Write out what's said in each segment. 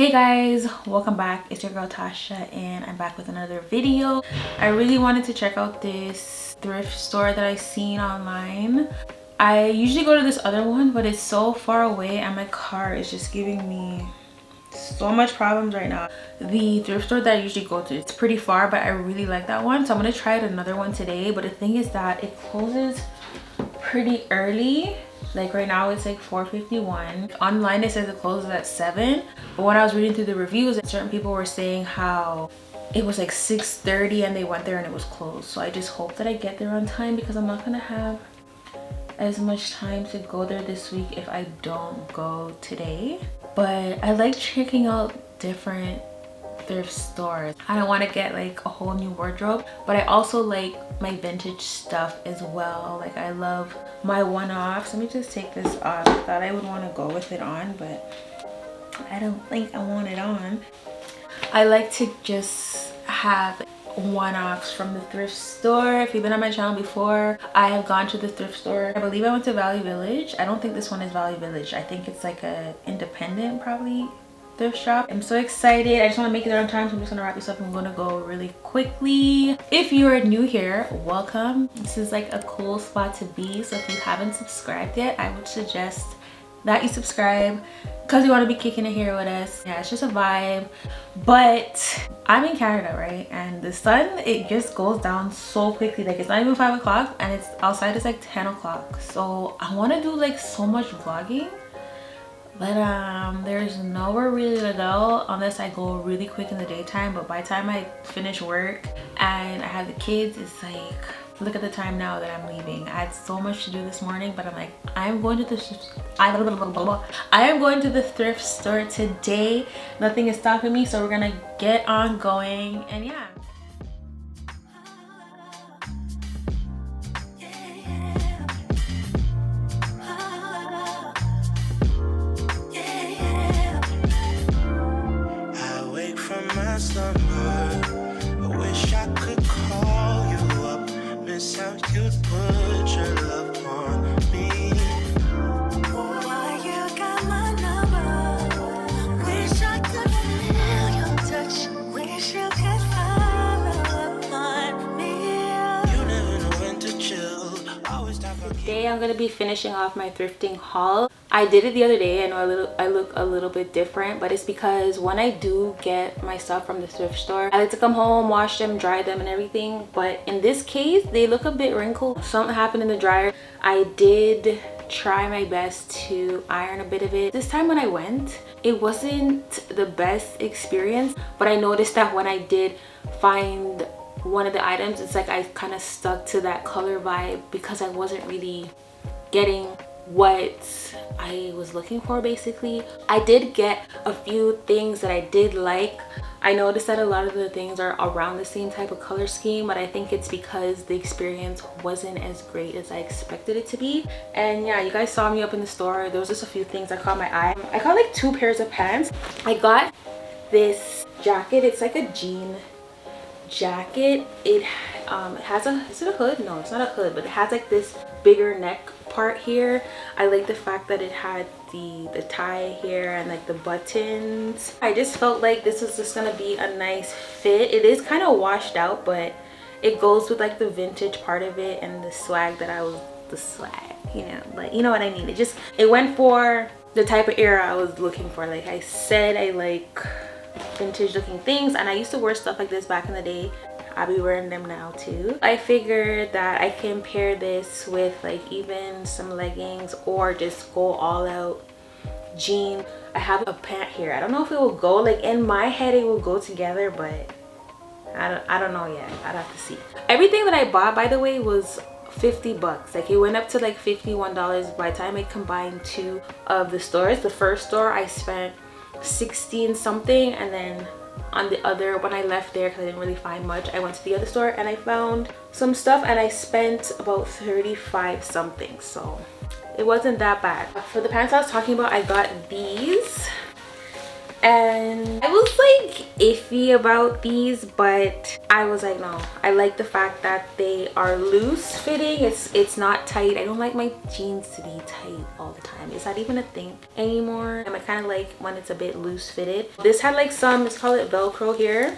Hey guys, welcome back. It's your girl Tasha and I'm back with another video. I really wanted to check out this thrift store that I seen online. I usually go to this other one, but it's so far away and my car is just giving me so much problems right now. The thrift store that I usually go to, it's pretty far, but I really like that one, so I'm gonna try another one today. But the thing is that it closes pretty early. Like right now it's like 4:51. Online it says it closes at 7, but when I was reading through the reviews, certain people were saying how it was like 6:30 and they went there and it was closed. So I just hope that I get there on time because I'm not gonna have as much time to go there this week if I don't go today. But I like checking out different thrift stores. I don't want to get like a whole new wardrobe, but I also like my vintage stuff as well. Like I love my one-offs. Let me just take this off. I thought I would want to go with it on, but I don't think I want it on. I like to just have one-offs from the thrift store. If you've been on my channel before, I have gone to the thrift store. I believe I went to Value Village. I don't think this one is Value Village. I think it's like a independent probably thrift shop. I'm so excited. I just want to make it on time, so I'm just gonna wrap this up. I'm gonna go really quickly. If you are new here, welcome. This is like a cool spot to be, so if you haven't subscribed yet, I would suggest that you subscribe because you want to be kicking it here with us. Yeah, it's just a vibe. But I'm in Canada, right, and the sun, it just goes down so quickly. Like it's not even 5 o'clock and it's outside, it's like 10 o'clock. So I want to do like so much vlogging, but there's nowhere really to go unless I go really quick in the daytime. But by the time I finish work and I have the kids, it's like, look at the time now that I'm leaving. I had so much to do this morning, but I'm like, I am going to the thrift store today. Nothing is stopping me, so we're gonna get on going. And yeah, I wish I could call you up, miss how you'd put your love on me. Boy, you got my number. Wish I could feel your touch. Wish you could follow up on me. You never know when to chill. Always talk about today I'm gonna be finishing off my thrifting haul. I did it the other day. I know I look a little bit different, but it's because when I do get my stuff from the thrift store, I like to come home, wash them, dry them and everything. But in this case, they look a bit wrinkled. Something happened in the dryer. I did try my best to iron a bit of it. This time when I went, it wasn't the best experience, but I noticed that when I did find one of the items, it's like I kind of stuck to that color vibe because I wasn't really getting what I was looking for. Basically, I did get a few things that I did like. I noticed that a lot of the things are around the same type of color scheme, but I think it's because the experience wasn't as great as I expected it to be. And yeah, you guys saw me up in the store. There was just a few things that caught my eye. I got like 2 pairs of pants. I got this jacket. It's like a jean jacket. It has a, is it a hood? No, it's not a hood, but it has like this bigger neck part here. I like the fact that it had the tie here and like the buttons. I just felt like this was just gonna be a nice fit. It is kind of washed out, but it goes with like the vintage part of it and the swag that I was, the swag, you know, like, you know what I mean. It went for the type of era I was looking for. Like I said, I like vintage looking things, and I used to wear stuff like this back in the day. I'll be wearing them now too. I figured that I can pair this with like even some leggings or just go all out jean. I have a pant here. I don't know if it will go, like in my head it will go together, but I don't know yet. I'd have to see. Everything that I bought, by the way, was 50 bucks. Like it went up to like $51 by the time I combined 2 of the stores. The first store I spent 16 something, and then on the other, when I left there because I didn't really find much, I went to the other store and I found some stuff and I spent about 35 something, so it wasn't that bad. For the pants I was talking about, I got these. And I was like iffy about these, but I was like, no, I like the fact that they are loose fitting. It's not tight. I don't like my jeans to be tight all the time. Is that even a thing anymore? And I kind of like when it's a bit loose fitted. This had like some, let's call it Velcro here.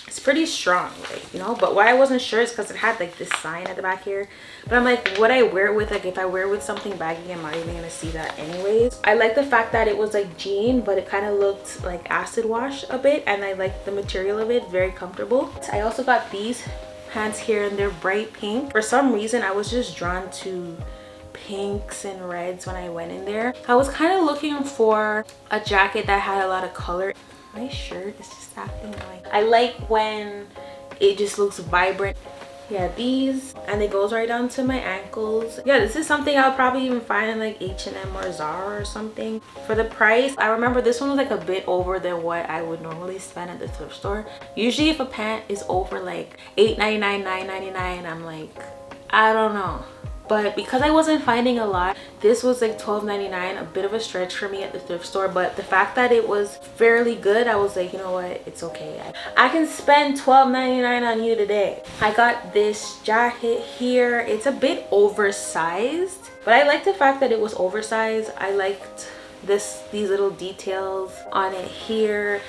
It's pretty strong, like, you know, but why I wasn't sure is because it had like this sign at the back here. But I'm like, what I wear it with, like if I wear it with something baggy, I'm not even gonna see that anyways. I like the fact that it was like jean, but it kind of looked like acid wash a bit, and I like the material of it, very comfortable. I also got these pants here, and they're bright pink. For some reason I was just drawn to pinks and reds when I went in there. I was kind of looking for a jacket that had a lot of color. My shirt is just acting like, I like when it just looks vibrant. Yeah, these, and it goes right down to my ankles. Yeah, this is something I'll probably even find in like H&M or Zara or something. For the price, I remember this one was like a bit over than what I would normally spend at the thrift store. Usually if a pant is over like $8.99, $9.99, I'm like, I don't know. But because I wasn't finding a lot, this was like $12.99, a bit of a stretch for me at the thrift store. But the fact that it was fairly good, I was like, you know what, it's okay. I can spend $12.99 on you today. I got this jacket here. It's a bit oversized, but I like the fact that it was oversized. I liked these little details on it here.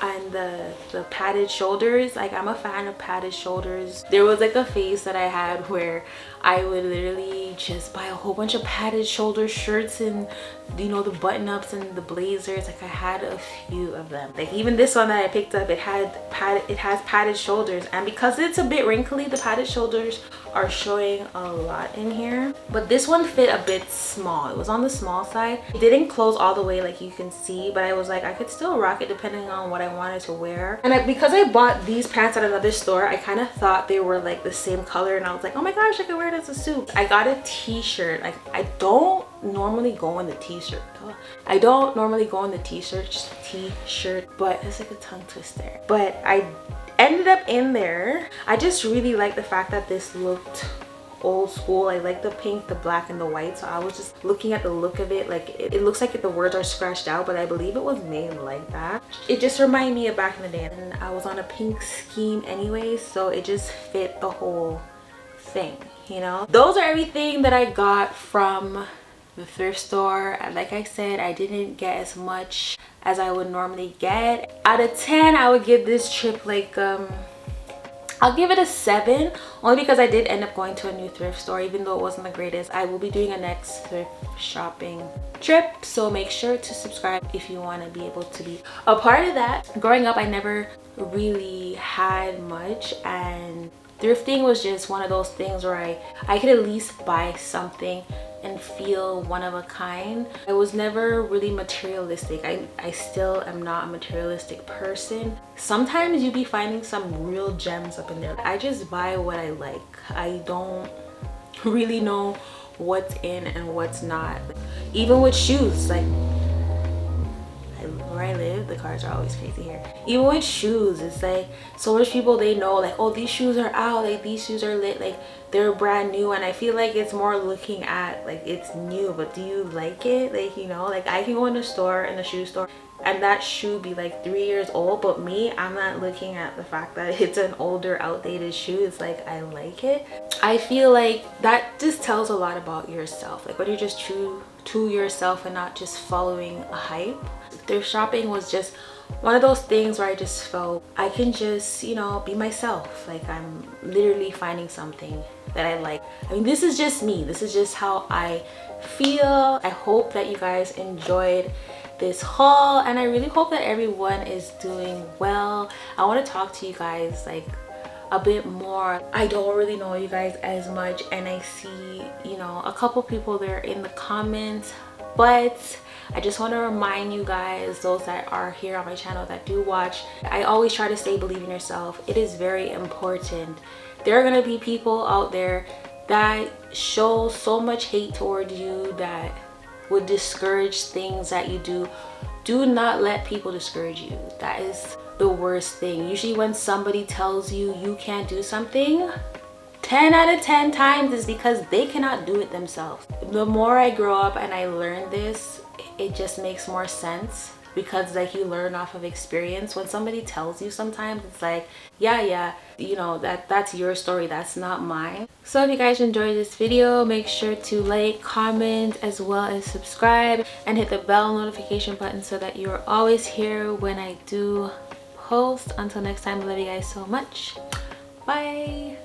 And the padded shoulders, like I'm a fan of padded shoulders. There was like a phase that I had where I would literally just buy a whole bunch of padded shoulder shirts, and you know, the button-ups and the blazers. Like I had a few of them. Like even this one that I picked up, it has padded shoulders, and because it's a bit wrinkly, the padded shoulders are showing a lot in here. But this one fit a bit small. It was on the small side. It didn't close all the way like you can see, but I was like, I could still rock it depending on what I wanted to wear. And because I bought these pants at another store, I kind of thought they were like the same color, and I was like, oh my gosh, I could wear it as a suit. I got a t-shirt. Like I don't normally go in the t-shirt. I don't normally go in the t-shirt, but it's like a tongue twister. But I ended up in there. I just really like the fact that this looked old school. I like the pink, the black, and the white. So I was just looking at the look of it. Like it looks like the words are scratched out, but I believe it was made like that. It just reminded me of back in the day, and I was on a pink scheme anyway, so it just fit the whole thing, you know. Those are everything that I got from the thrift store. Like I said, I didn't get as much as I would normally get. Out of 10, I would give this trip like I'll give it a 7, only because I did end up going to a new thrift store, even though it wasn't the greatest. I will be doing a next thrift shopping trip, so make sure to subscribe if you want to be able to be a part of that. Growing up, I never really had much, and thrifting was just one of those things where I could at least buy something and feel one of a kind. I was never really materialistic. I still am not a materialistic person. Sometimes you be finding some real gems up in there. I just buy what I like. I don't really know what's in and what's not. Even with shoes, like where I live, the cars are always crazy here. Even with shoes, it's like so much people, they know like, oh, these shoes are out, like these shoes are lit, like they're brand new. And I feel like it's more looking at like it's new, but do you like it? Like, you know, like I can go in a shoe store and that shoe be like 3 years old, but me, I'm not looking at the fact that it's an older, outdated shoe. It's like I like it. I feel like that just tells a lot about yourself, like when you're just true to yourself and not just following a hype. Thrift shopping was just one of those things where I just felt I can just, you know, be myself. Like I'm literally finding something that I like. I mean, this is just me. This is just how I feel. I hope that you guys enjoyed this haul, and I really hope that everyone is doing well. I want to talk to you guys like a bit more. I don't really know you guys as much, and I see, you know, a couple people there in the comments, but I just want to remind you guys, those that are here on my channel that do watch, I always try to say believe in yourself. It is very important. There are going to be people out there that show so much hate toward you, that would discourage things that you do. Do not let people discourage you. That is the worst thing. Usually when somebody tells you you can't do something, 10 out of 10 times is because they cannot do it themselves. The more I grow up and I learn this, it just makes more sense. because like you learn off of experience. When somebody tells you, sometimes it's like, yeah, you know, that's your story, that's not mine. So if you guys enjoyed this video, make sure to like, comment, as well as subscribe and hit the bell notification button so that you're always here when I do post. Until next time, I love you guys so much. Bye.